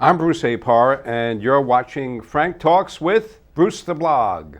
I'm Bruce Apar, and you're watching Frank Talks with Bruce the Blog.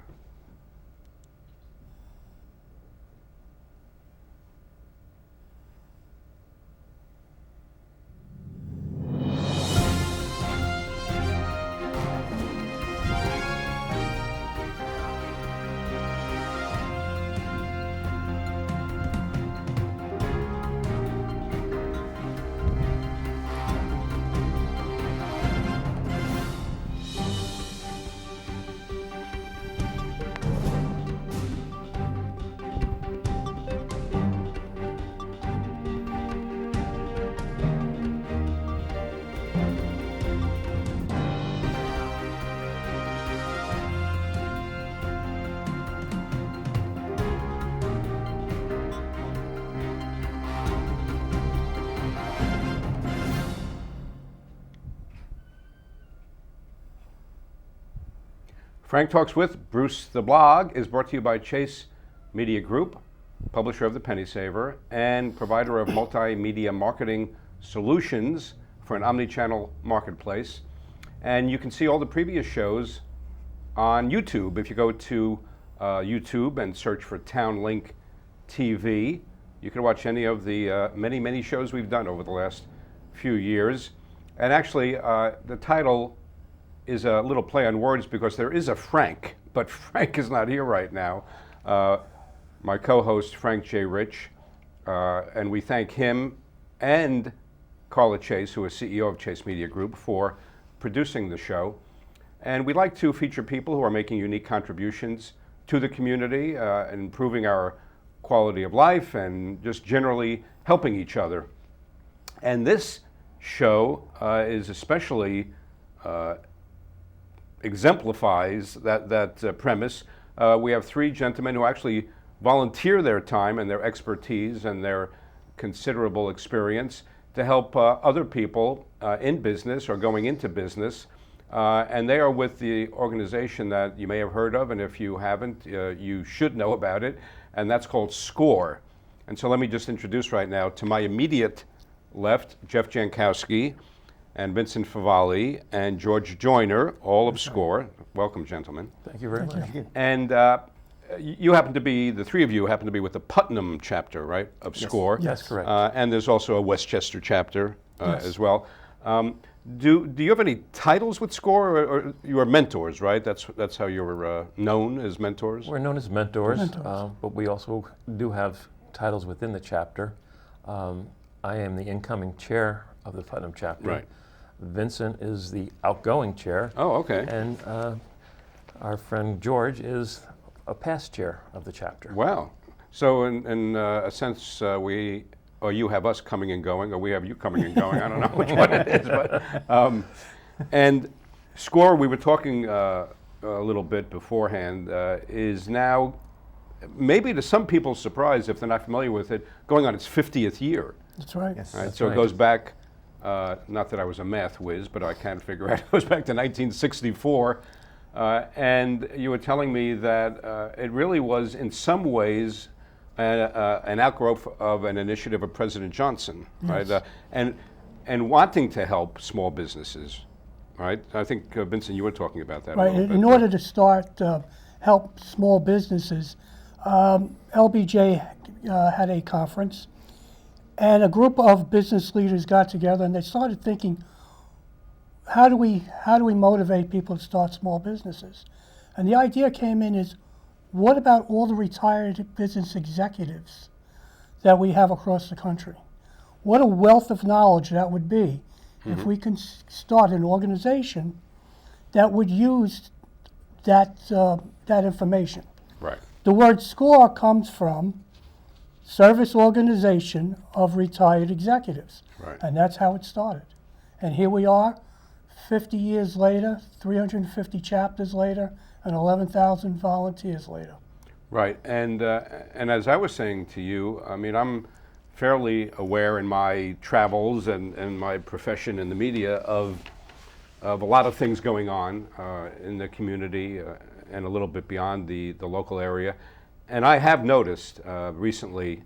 Frank Talks with Bruce the Blog is brought to you by Chase Media Group, publisher of The Penny Saver, and provider of multimedia marketing solutions for an omni-channel marketplace. And you can see all the previous shows on YouTube. If you go to YouTube and search for Townlink TV, you can watch any of the many shows we've done over the last few years. And actually, the title is a little play on words because there is a Frank, but Frank is not here right now. My co-host, Frank J. Rich, and we thank him and Carla Chase, who is CEO of Chase Media Group, for producing the show. And we like to feature people who are making unique contributions to the community, improving our quality of life, and just generally helping each other. And this show is especially exemplifies that premise. We have three gentlemen who actually volunteer their time and their expertise and their considerable experience to help other people in business or going into business. And they are with the organization that you may have heard of, and if you haven't, you should know about it, and that's called SCORE. And so let me just introduce right now, to my immediate left, Jeff Jankowski, and Vincent Favale, and George Joyner, all of SCORE. Welcome, gentlemen. Thank you very much. And you happen to be, the three of you happen to be with the Putnam chapter, right, of SCORE? Yes, correct. And there's also a Westchester chapter as well. Do you have any titles with SCORE, or you are mentors, right? That's how you're known, as mentors? We're known as mentors. But we also do have titles within the chapter. I am the incoming chair of the Putnam chapter. Right. Vincent is the outgoing chair. Oh, okay. And our friend George is a past chair of the chapter. Wow. So in a sense, you have us coming and going, or we have you coming and going. I don't know which one it is. But, and SCORE, we were talking a little bit beforehand, is now, maybe to some people's surprise, if they're not familiar with it, going on its 50th year. That's right. Yes, Right? that's So right. it goes back, not that I was a math whiz, but I can't figure out, it goes back to 1964. And you were telling me that it really was, in some ways, an outgrowth of an initiative of President Johnson, Yes. right? And wanting to help small businesses, right? I think, Vincent, you were talking about that a Right. little bit. In order to start help small businesses, LBJ had a conference, and a group of business leaders got together and they started thinking, how do we motivate people to start small businesses? And the idea came in is, what about all the retired business executives that we have across the country? What a wealth of knowledge that would be if we can start an organization that would use that information. Right. The word SCORE comes from Service Organization of Retired Executives. Right. And that's how it started. And here we are, 50 years later, 350 chapters later, and 11,000 volunteers later. Right, and as I was saying to you, I mean, I'm fairly aware in my travels and my profession in the media of a lot of things going on in the community and a little bit beyond the local area. And I have noticed recently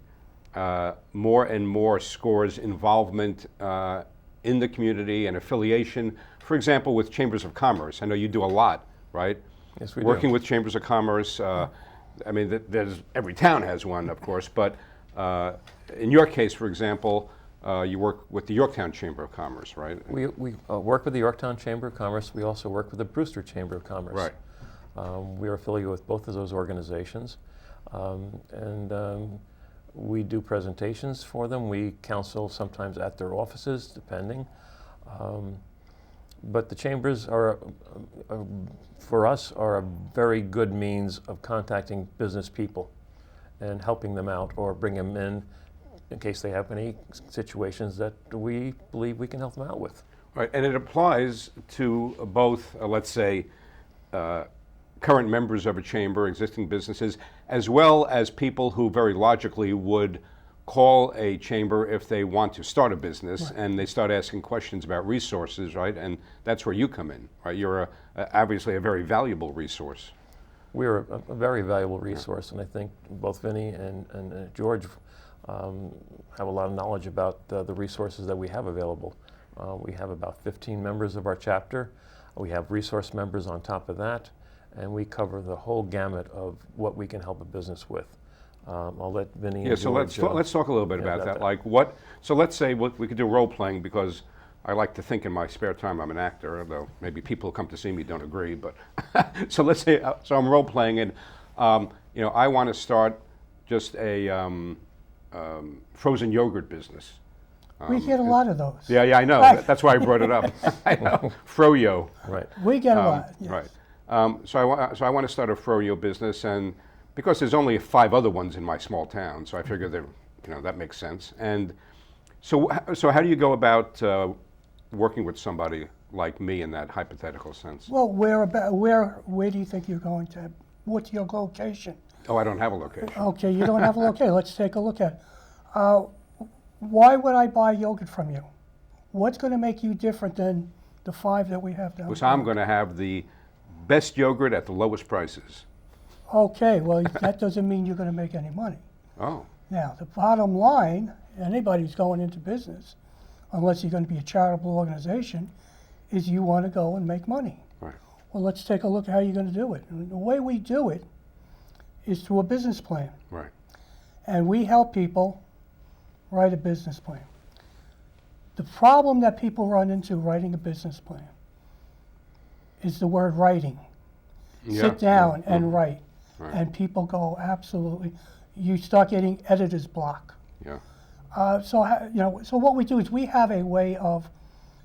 more and more SCORE's involvement in the community and affiliation for example, with chambers of commerce, I know you do a lot, right? Yes, we do. Working with chambers of commerce. I mean, every town has one, of course, but in your case, for example, you work with the Yorktown Chamber of Commerce, right? We work with the Yorktown Chamber of Commerce. We also work with the Brewster Chamber of Commerce. Right. We are affiliated with both of those organizations. We do presentations for them. We counsel sometimes at their offices, depending. But the chambers are, for us, are a very good means of contacting business people and helping them out or bring them in case they have any situations that we believe we can help them out with. Right, and it applies to both, let's say, current members of a chamber, existing businesses, as well as people who very logically would call a chamber if they want to start a business, right, and they start asking questions about resources, right? And that's where you come in, right? You're obviously a very valuable resource. We're a very valuable resource, and I think both Vinny and George have a lot of knowledge about the resources that we have available. We have about 15 members of our chapter. We have resource members on top of that, and we cover the whole gamut of what we can help a business with. I'll let Vinny and so George, let's talk a little bit about that. Like what? So let's say we could do role playing, because I like to think in my spare time I'm an actor, although maybe people who come to see me don't agree. But so let's say I'm role playing, and I want to start just a frozen yogurt business. We get a lot of those. Yeah, I know. Right. That's why I brought it up. I know. Froyo. Right. We get a lot. Yes. Right. So I want to start a froyo business, and because there's only 5 other ones in my small town, so I figure that makes sense. And so how do you go about working with somebody like me in that hypothetical sense? Well, where do you think you're going to? What's your location? Oh, I don't have a location. Okay, you don't have a location. Let's take a look at it. Why would I buy yogurt from you? What's going to make you different than the 5 that we have down Because here? I'm going to have the best yogurt at the lowest prices. Okay, well, that doesn't mean you're going to make any money. Oh. Now, the bottom line, anybody who's going into business, unless you're going to be a charitable organization, is you want to go and make money. Right. Well, let's take a look at how you're going to do it. And the way we do it is through a business plan. Right. And we help people write a business plan. The problem that people run into writing a business plan is the word writing. Yeah. Sit down and Mhm. write. Right. And people go, absolutely. You start getting editor's block. Yeah. So what we do is we have a way of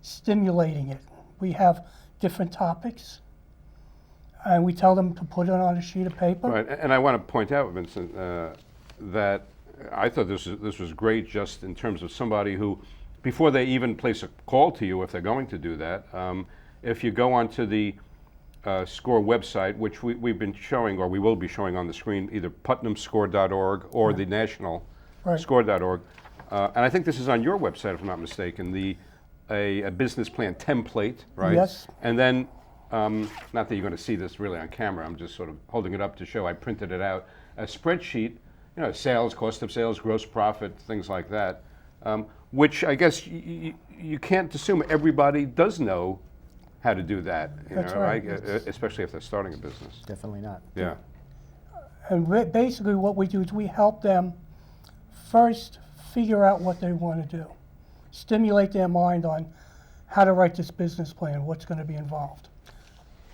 stimulating it. We have different topics, and we tell them to put it on a sheet of paper. Right, and I want to point out, Vincent, that I thought this was great, just in terms of somebody who, before they even place a call to you, if they're going to do that, if you go onto the SCORE website, which we've been showing, or we will be showing on the screen, either putnamscore.org or the national score.org, and I think this is on your website, if I'm not mistaken, a business plan template, right? Yes. And then, not that you're going to see this really on camera, I'm just sort of holding it up to show I printed it out, a spreadsheet, sales, cost of sales, gross profit, things like that, which I guess you can't assume everybody does know how to do that, That's right. Especially if they're starting a business. Definitely not. Yeah. And basically what we do is we help them first figure out what they want to do, stimulate their mind on how to write this business plan, what's going to be involved.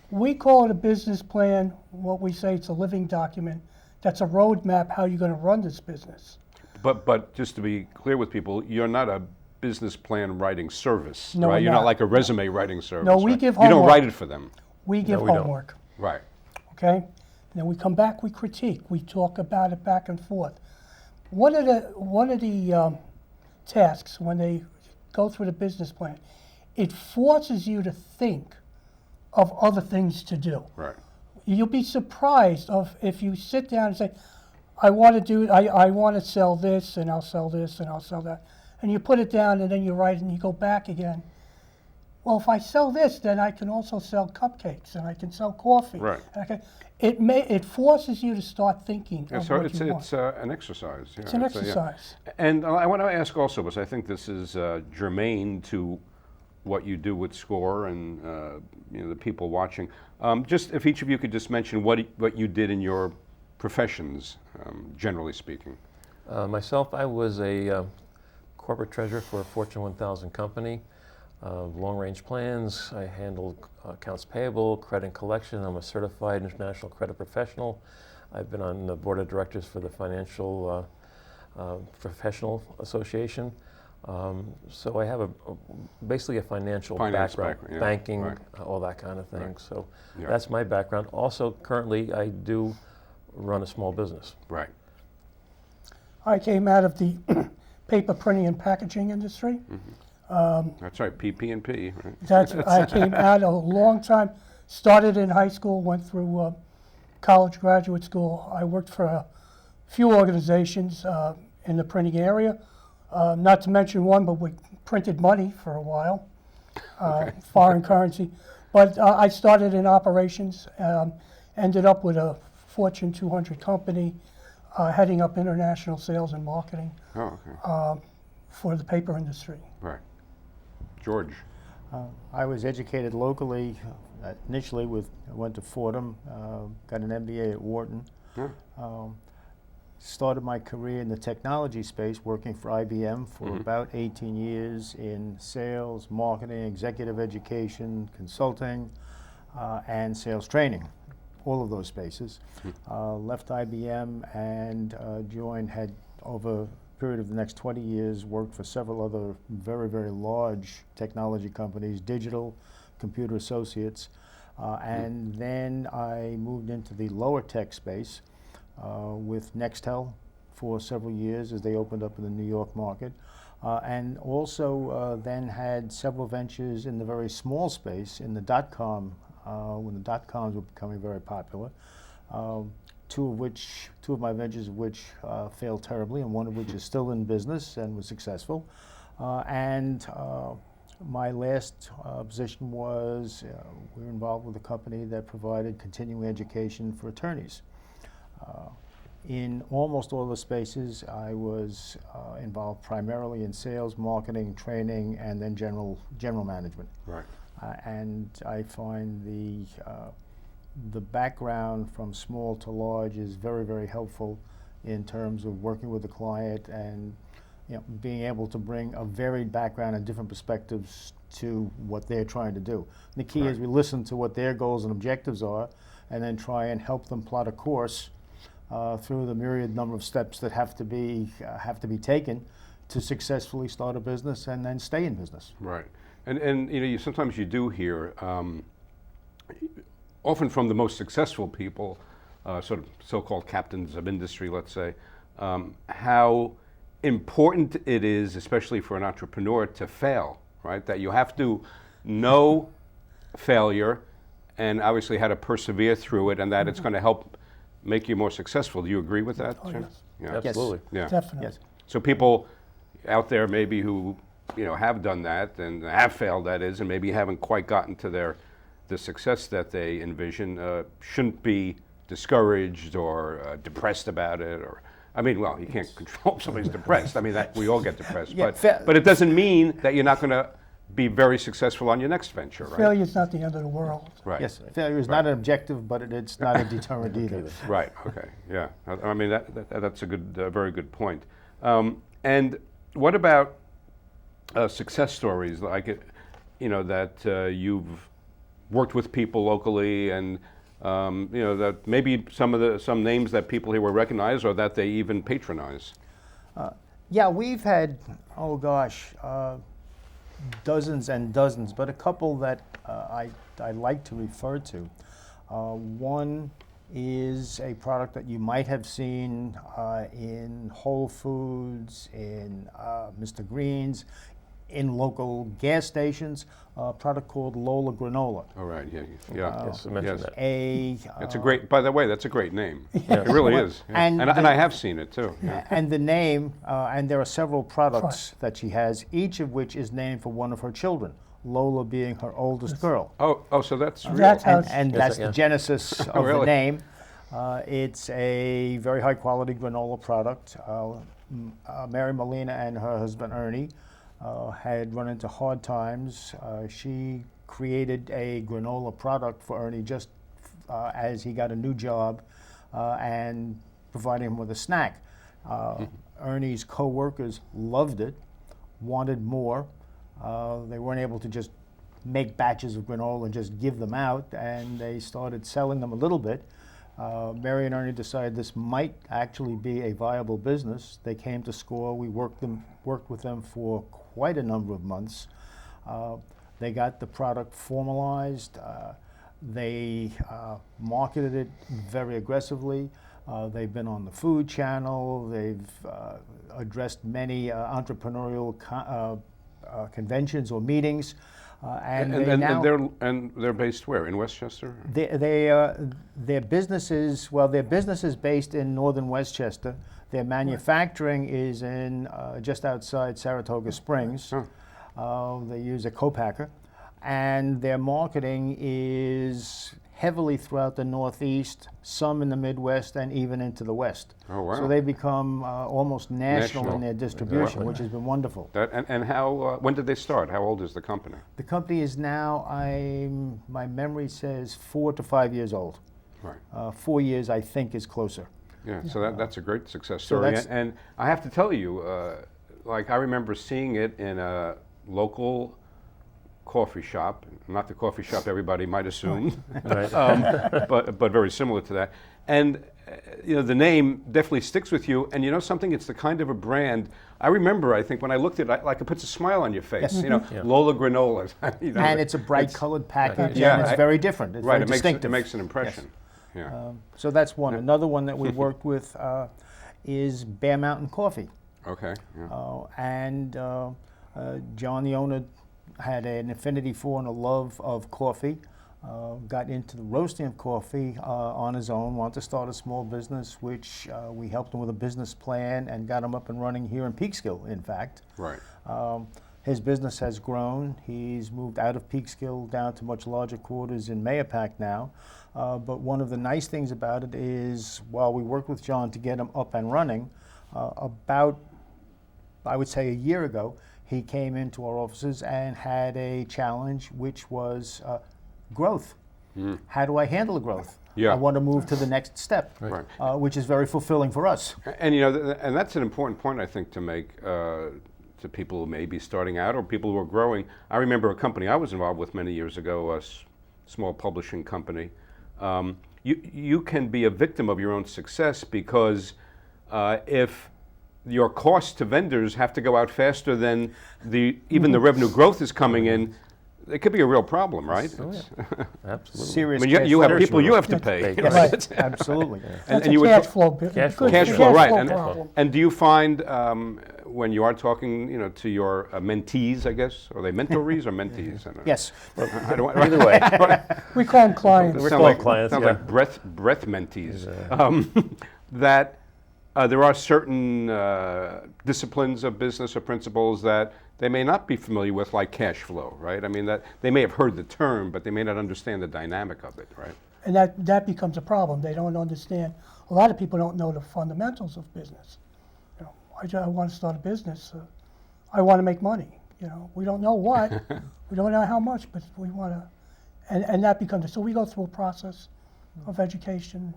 We call it a business plan. What we say, it's a living document. That's a roadmap how you're going to run this business. But just to be clear with people, you're not a business plan writing service, No, right? we're You're not not. like a resume writing service. No, we right? give You don't homework. write it for them. We give we don't. homework. Right. Okay? Then we come back, we critique, we talk about it back and forth. One of the tasks when they go through the business plan, it forces you to think of other things to do. Right. You'll be surprised if you sit down and say, I want to sell this, and I'll sell this, and I'll sell that. And you put it down, and then you write, and you go back again. Well, if I sell this, then I can also sell cupcakes, and I can sell coffee. Right. And it forces you to start thinking Yeah, of so what it's you want. an exercise. Yeah, It's an yeah. exercise. And I want to ask also, because I think this is germane to what you do with SCORE and the people watching. Just if each of you could just mention what you did in your professions, generally speaking. Myself, I was a corporate treasurer for a Fortune 1000 company. Long-range plans. I handled accounts payable, credit and collection. I'm a certified international credit professional. I've been on the board of directors for the Financial Professional Association. So I have basically a financial background, yeah, banking, right. all that kind of thing. Right. So Yeah. that's my background. Also, currently, I do run a small business. Right. I came out of the paper printing and packaging industry. That's right, PP&P, right? I came out a long time, started in high school, went through college, graduate school. I worked for a few organizations in the printing area, not to mention one, but we printed money for a while, foreign currency. But I started in operations, ended up with a Fortune 200 company, heading up international sales and marketing Oh, okay. for the paper industry. Right. George. I was educated locally initially I went to Fordham, got an MBA at Wharton. Yeah. Started my career in the technology space working for IBM for Mm-hmm. about 18 years in sales, marketing, executive education, consulting, and sales training, all of those spaces. Left IBM and had over a period of the next 20 years worked for several other very, very large technology companies, digital, computer associates. And then I moved into the lower tech space with Nextel for several years as they opened up in the New York market. And also then had several ventures in the very small space in the dot-com, when the dot-coms were becoming very popular. Two of my ventures which failed terribly, and one of which is still in business and was successful. My last position was we were involved with a company that provided continuing education for attorneys. In almost all the spaces, I was involved primarily in sales, marketing, training, and then general management. Right. And I find the background from small to large is very, very helpful in terms of working with the client and being able to bring a varied background and different perspectives to what they're trying to do. And the key is we listen to what their goals and objectives are and then try and help them plot a course through the myriad number of steps that have to be taken to successfully start a business and then stay in business. Right. And sometimes you do hear, often from the most successful people, sort of so-called captains of industry, let's say, how important it is, especially for an entrepreneur, to fail, right? That you have to know failure and obviously how to persevere through it, and that it's going to help make you more successful. Do you agree with that, Oh, Jim? yes. Yeah. Absolutely. Yeah. Definitely. Yes. So people out there maybe who have done that and have failed, that is, and maybe haven't quite gotten to the success that they envision, shouldn't be discouraged or depressed about it. Or you can't control if somebody's depressed. I mean, that we all get depressed. Yeah, but it doesn't mean that you're not going to be very successful on your next venture, right? Failure's not the end of the world. Right. Yes, failure is not an objective, but it's not a deterrent either. Right. Okay. Yeah. I mean, that's a good, very good point. And what about success stories like that you've worked with people locally, and that maybe some names that people here will recognize, or that they even patronize? Yeah, we've had dozens and dozens, but a couple that I like to refer to. One is a product that you might have seen in Whole Foods, in Mr. Green's, in local gas stations, a product called Lola Granola. All right. Yeah. Yes, I mentioned that. It's a great. By the way, that's a great name. It really is. Yeah. And And I have seen it too. Yeah. And the name, and there are several products that she has, each of which is named for one of her children, Lola being her oldest girl. Oh, so that's real. That's how And Yes, that's yeah. the genesis of Really? the name. It's a very high quality granola product. Mary Molina and her husband Ernie had run into hard times. She created a granola product for Ernie just as he got a new job and providing him with a snack. Ernie's co-workers loved it, wanted more. They weren't able to just make batches of granola and just give them out, and they started selling them a little bit. Mary and Ernie decided this might actually be a viable business. They came to SCORE. We worked with them for quite a number of months. They got the product formalized. They marketed it very aggressively. They've been on the Food Channel. They've addressed many entrepreneurial conventions or meetings. And they're based where? In Westchester? Their business is based in northern Westchester. Their manufacturing is in just outside Saratoga Springs. They use a co-packer, and their marketing is heavily throughout the Northeast, some in the Midwest, and even into the West. Oh, wow. So they've become almost national in their distribution, which has been wonderful. And how? When did they start? How old is the company? The company is now, my memory says 4 to 5 years old. Right. 4 years, I think, is closer. Yeah. So that's a great success So story. that's- And I have to tell you, like I remember seeing it in a local coffee shop, not the coffee shop everybody might assume, but very similar to that. And the name definitely sticks with you. And you know something? It's the kind of a brand. I remember, I think, when I looked at it, like it puts a smile on your face. Yes. Lola Granola. And it's a bright colored package, Yeah, and it's very different. It's right. very distinctive. It makes an impression. Yeah. So that's one. Another one that we worked with is Bear Mountain Coffee. Okay. Yeah. And John, the owner, had an affinity for and a love of coffee. Got into the roasting of coffee on his own, wanted to start a small business, which we helped him with a business plan and got him up and running here in Peekskill, in fact. Right. His business has grown. He's moved out of Peekskill down to much larger quarters in Mayapack now. But one of the nice things about it is, while we worked with John to get him up and running, about, I would say, a year ago, he came into our offices and had a challenge, which was growth. How do I handle the growth? Yeah. I want to move to the next step, Right. which is very fulfilling for us. And and that's an important point, I think, to make to people who may be starting out or people who are growing. I remember a company I was involved with many years ago, a small publishing company. You can be a victim of your own success because if your costs to vendors have to go out faster than even the revenue growth is coming in, it could be a real problem, right? Oh, yeah. Absolutely. Serious I mean, you have cash people flow. you have to pay. Right. Right, absolutely. That's you a would cash ta- flow. Cash flow. Cash flow, right? Problem. And do you find when you are talking, to your mentees, I guess, are they mentorees or mentees? I don't know. Yes. I don't, Either way. We call them clients. We're sound calling like, clients, sounds yeah. like breath mentees. That there are certain disciplines of business or principles that they may not be familiar with, like cash flow, right? I mean, that they may have heard the term, but they may not understand the dynamic of it, right? And that becomes a problem. They don't understand. A lot of people don't know the fundamentals of business. I want to start a business. I want to make money. We don't know what, we don't know how much, but we want to, and that becomes, so we go through a process of education.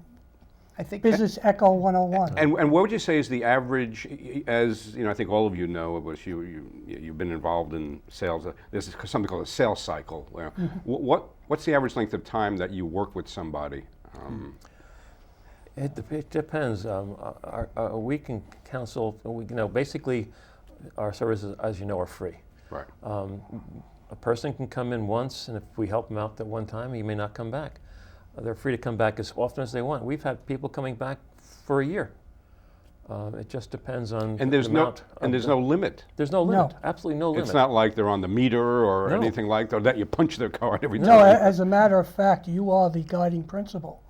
I think Business Echo 101. And what would you say is the average, as I think all of you know, it was you've been involved in sales. There's something called a sales cycle. Where what's the average length of time that you work with somebody? It depends. We can counsel. Basically, our services, as you know, are free. Right. A person can come in once, and if we help them out that one time, he may not come back. They're free to come back as often as they want. We've had people coming back for a year. It just depends on And there's the no amount. there's no limit. There's no limit. Absolutely no limit. It's not like they're on the meter or No. anything like that, or that you punch their card every No, time. as a matter of fact, you are the guiding principle.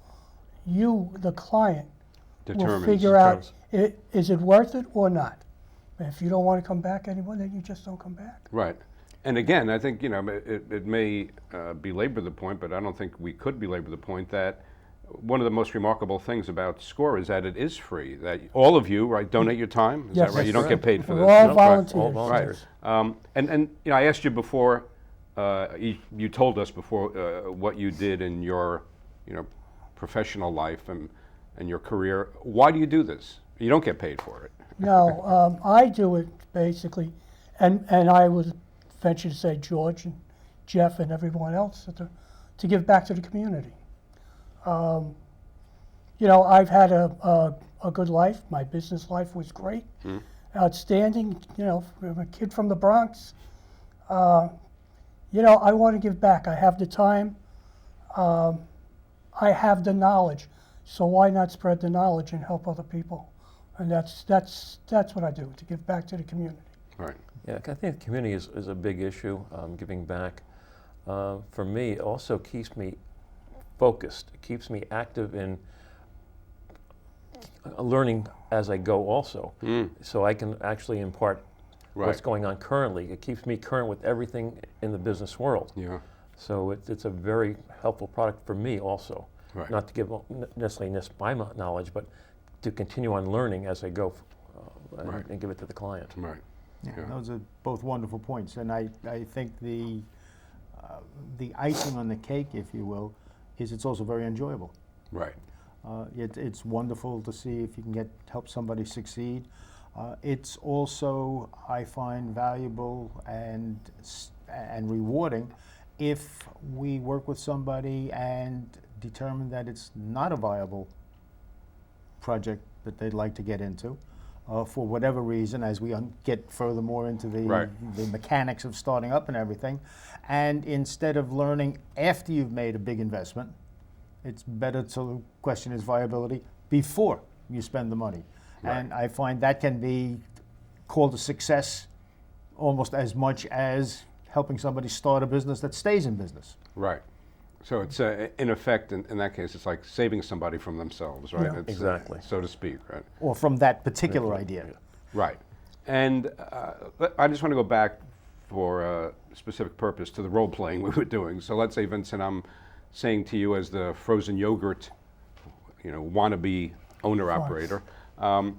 You, the client, will Determines. figure out, is it worth it or not? If you don't want to come back anymore, then you just don't come back. Right. And again, I think it may belabor the point, but I don't think we could belabor the point that one of the most remarkable things about SCORE is that it is free. That all of you, right, donate your time. Is Yes, that right? You that's don't get paid for We're this. all No, volunteers. all Right. volunteers. And you know, I asked you before. You told us before what you did in your, you know, professional life and your career. Why do you do this? You don't get paid for it. No, I do it basically, and I would venture to say George and Jeff and everyone else to give back to the community. You know, I've had a good life. My business life was great, outstanding. You know, I'm a kid from the Bronx. You know, I want to give back. I have the time. I have the knowledge. So why not spread the knowledge and help other people? And that's what I do, to give back to the community. Right. Yeah, I think the community is a big issue, giving back. For me, it also keeps me focused. It keeps me active in learning as I go also. So I can actually impart what's Right. going on currently. It keeps me current with everything in the business world. Yeah. So it's a very helpful product for me also. Right. Not to give necessarily my knowledge, but to continue on learning as I go Right. and give it to the client. Right. Yeah, Yeah. those are both wonderful points, and I think the icing on the cake, if you will, is it's also very enjoyable. Right. It's wonderful to see if you can help somebody succeed. It's also, I find, valuable and rewarding if we work with somebody and determine that it's not a viable project that they'd like to get into. For whatever reason, as we get furthermore into Right. the mechanics of starting up and everything. And instead of learning after you've made a big investment, it's better to question its viability before you spend the money. Right. And I find that can be called a success almost as much as helping somebody start a business that stays in business. Right. So it's in effect, in that case, it's like saving somebody from themselves, right? Yeah. It's, Exactly. so to speak, right? Or from that particular idea. Right. And I just want to go back for a specific purpose to the role playing we were doing. So let's say, Vincent, I'm saying to you as the frozen yogurt, you know, wannabe owner operator, I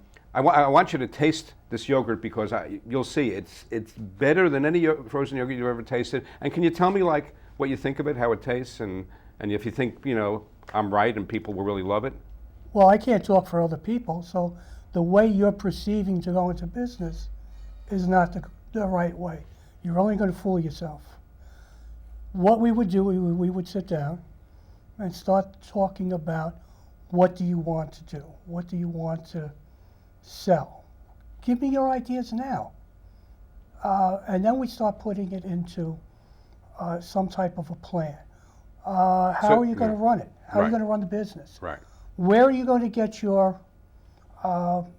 want you to taste this yogurt because you'll see it's better than any frozen yogurt you've ever tasted. And can you tell me like what you think of it, how it tastes, and if you think, you know, I'm right and people will really love it? Well, I can't talk for other people, so the way you're perceiving to go into business is not the right way. You're only going to fool yourself. What we would do, we would sit down and start talking about what do you want to do? What do you want to sell? Give me your ideas now. And then we start putting it into some type of a plan. How So, are you going to yeah. run it? How are Right. you going to run the business? Right. Where are you going to get your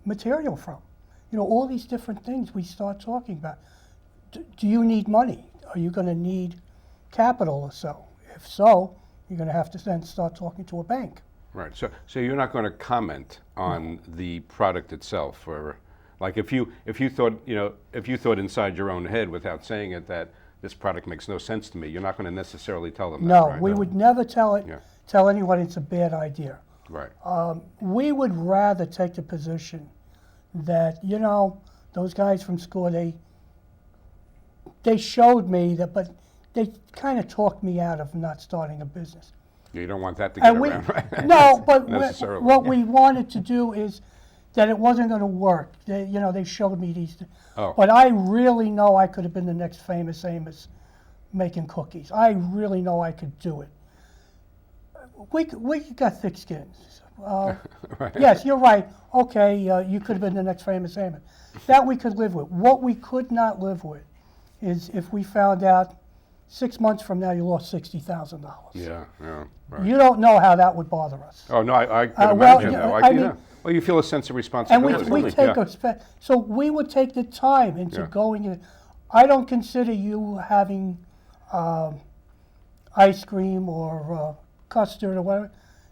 material from? You know, all these different things we start talking about. Do you need money? Are you going to need capital or so? If so, you're going to have to then start talking to a bank. Right. So you're not going to comment on the product itself, or like if you thought, you know, if you thought inside your own head without saying it that this product makes no sense to me, you're not going to necessarily tell them No, that, right? we would never tell Yeah. anyone it's a bad idea. Right. We would rather take the position that, you know, those guys from school, they showed me that, but they kind of talked me out of not starting a business. You don't want that to get And around, right? No, but Necessarily. what we wanted to do is that it wasn't going to work. They showed me these. Oh. But I really know I could have been the next famous Amos making cookies. I really know I could do it. We got thick skins. Right. Yes, you're right. Okay, you could have been the next famous Amos. That we could live with. What we could not live with is if we found out 6 months from now you lost $60,000. Yeah. Right. You don't know how that would bother us. Oh no, I could well, imagine. yeah, though. I mean- yeah. Well, you feel a sense of And responsibility. we take so we would take the time into Yeah. going in. I don't consider you having ice cream or custard or whatever.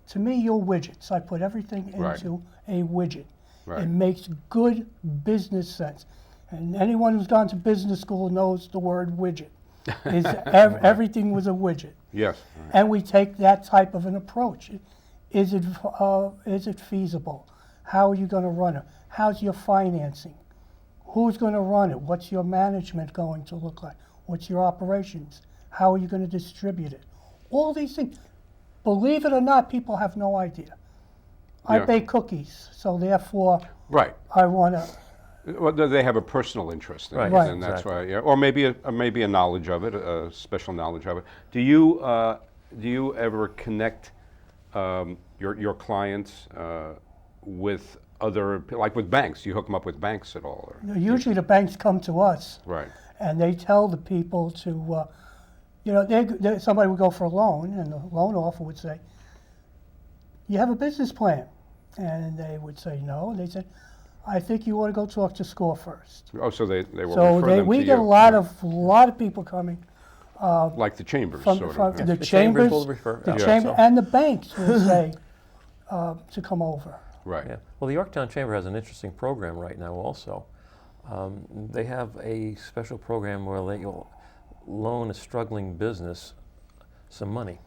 To me, you're widgets. I put everything Right. into a widget. Right. It makes good business sense. And anyone who's gone to business school knows the word widget. Everything was a widget. Yes. Right. And we take that type of an approach. is it feasible? How are you going to run it? How's your financing? Who's going to run it? What's your management going to look like? What's your operations? How are you going to distribute it? All these things. Believe it or not, people have no idea. I Yeah. bake cookies, so therefore Right. I want to. Well, they have a personal interest in Right. it, Right. and that's Exactly. why, yeah, or maybe a knowledge of it, a special knowledge of it. Do you ever connect your clients with other, like with banks? You hook them up with banks at all? Or? Usually the banks come to us Right. and they tell the people to, somebody would go for a loan and the loan officer would say, "You have a business plan?" And they would say no, and they said, "I think you ought to go talk to SCORE first." Oh, so they will So refer them we to get you. a lot of people coming Like the chambers, from sort from of. the The chambers chambers, will refer the out, chamber, so- and the banks will say to come over. Right. Yeah. Well, the Yorktown Chamber has an interesting program right now also. They have a special program where they'll loan a struggling business some money.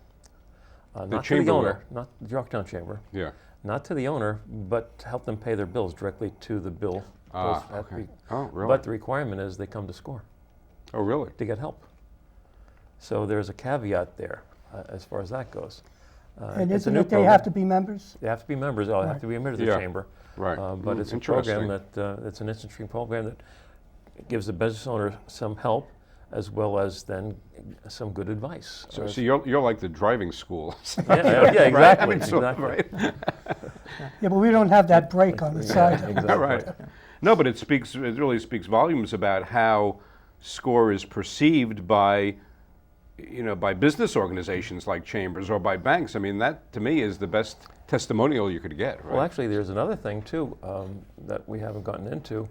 Not to chamber the will. owner, not the Yorktown Chamber, Yeah. not to the owner, but to help them pay their bills directly to the bill. Bills have to Okay. be- Oh, really? But the requirement is they come to SCORE Oh, really? to get help. So there's a caveat there as far as that goes. And it's a isn't new it they have program. to be members? They have to be members. They have to be a member of the Yeah. chamber. Right. But it's a Interesting. program that it's an interesting program that gives the business owner some help as well as then some good advice. So you're like the driving school. yeah, exactly. Right? So, exactly. right. Yeah, but we don't have that break on the side. Exactly. Right. No, but it really speaks volumes about how SCORE is perceived by, by business organizations like chambers or by banks. I mean, that to me is the best testimonial you could get, right? Well, actually, there's another thing too that we haven't gotten into,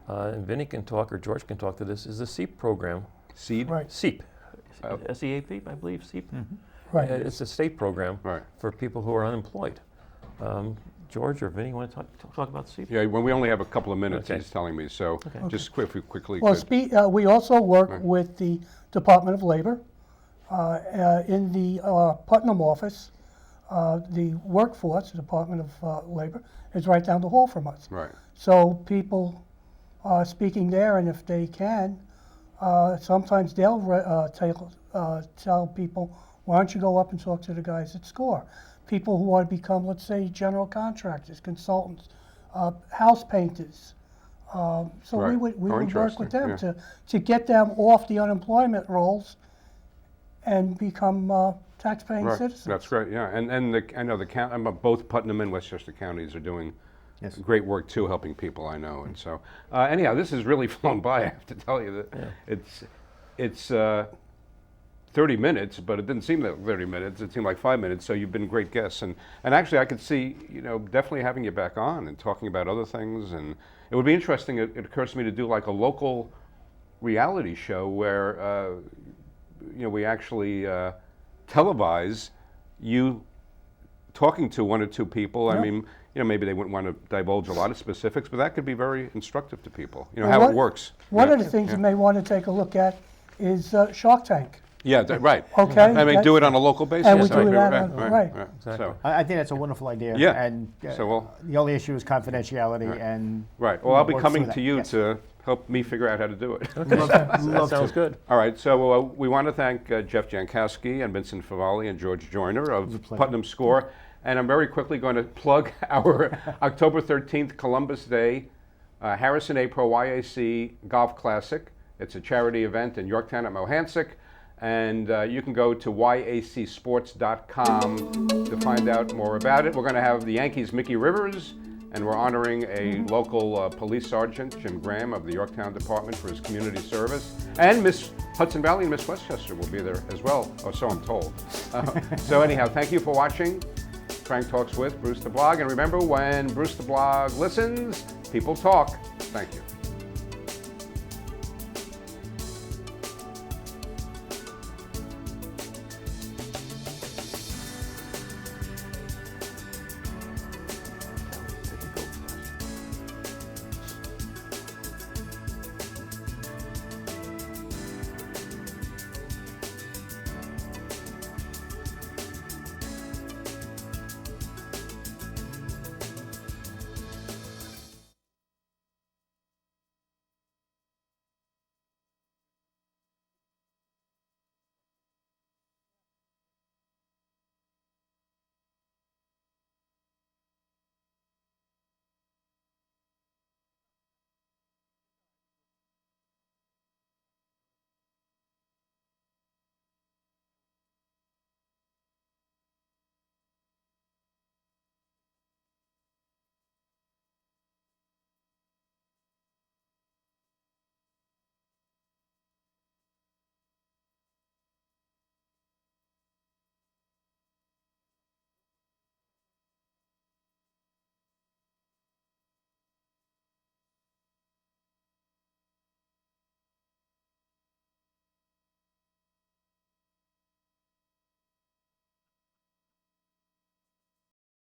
and Vinny can talk or George can talk to this, is the SEEP program. Seed? Right, SEEP, S-E-A-P, I believe, SEEP. right. It's a state program Right. for people who are unemployed. George or Vinny, want to talk about SEEP? Yeah, when we only have a couple of minutes, Okay. he's telling me. So just quickly. Well, could- we also work Right. with the Department of Labor in the Putnam office. The workforce, the Department of Labor, is right down the hall from us. Right. So people are speaking there, and if they can, sometimes they'll tell people, "Why don't you go up and talk to the guys at SCORE?" People who want to become, let's say, general contractors, consultants, house painters. So Right. we would Oh, work with them interesting, to get them off the unemployment rolls and become tax-paying Right. citizens. That's great. Yeah, and I know both Putnam and Westchester counties are doing Yes. great work too, helping people. I know, and so anyhow, this has really flown by. I have to tell you that it's 30 minutes, but it didn't seem like 30 minutes. It seemed like 5 minutes. So you've been great guests, and actually I could see definitely having you back on and talking about other things, and it would be interesting. It occurs to me to do like a local reality show where we actually televise you talking to one or two people. I Yeah. mean, maybe they wouldn't want to divulge a lot of specifics, but that could be very instructive to people. Well, How what- it works. One Yeah. of the things you may want to take a look at is Shark Tank. Yeah, right. Okay, I mean, that- do it on a local basis. And we Right, do that right, on- right, right. Exactly. So, I think that's a wonderful idea. Yeah. And So we'll- the only issue is confidentiality Right. and. right. Well, I'll be work coming through to that. you Yes. to help me figure out how to do it. That Love sounds to. good. All right, so we want to thank Jeff Jankowski and Vincent Favale and George Joyner of a pleasure. Putnam SCORE. And I'm very quickly going to plug our October 13th, Columbus Day, Harrison A. Pro YAC Golf Classic. It's a charity event in Yorktown at Mohansick. And you can go to yacsports.com to find out more about it. We're going to have the Yankees' Mickey Rivers, and we're honoring a local police sergeant, Jim Graham, of the Yorktown Department for his community service. And Miss Hudson Valley and Miss Westchester will be there as well, or so I'm told. So anyhow, thank you for watching Frank Talks with Bruce the Blog. And remember, when Bruce the Blog listens, people talk. Thank you.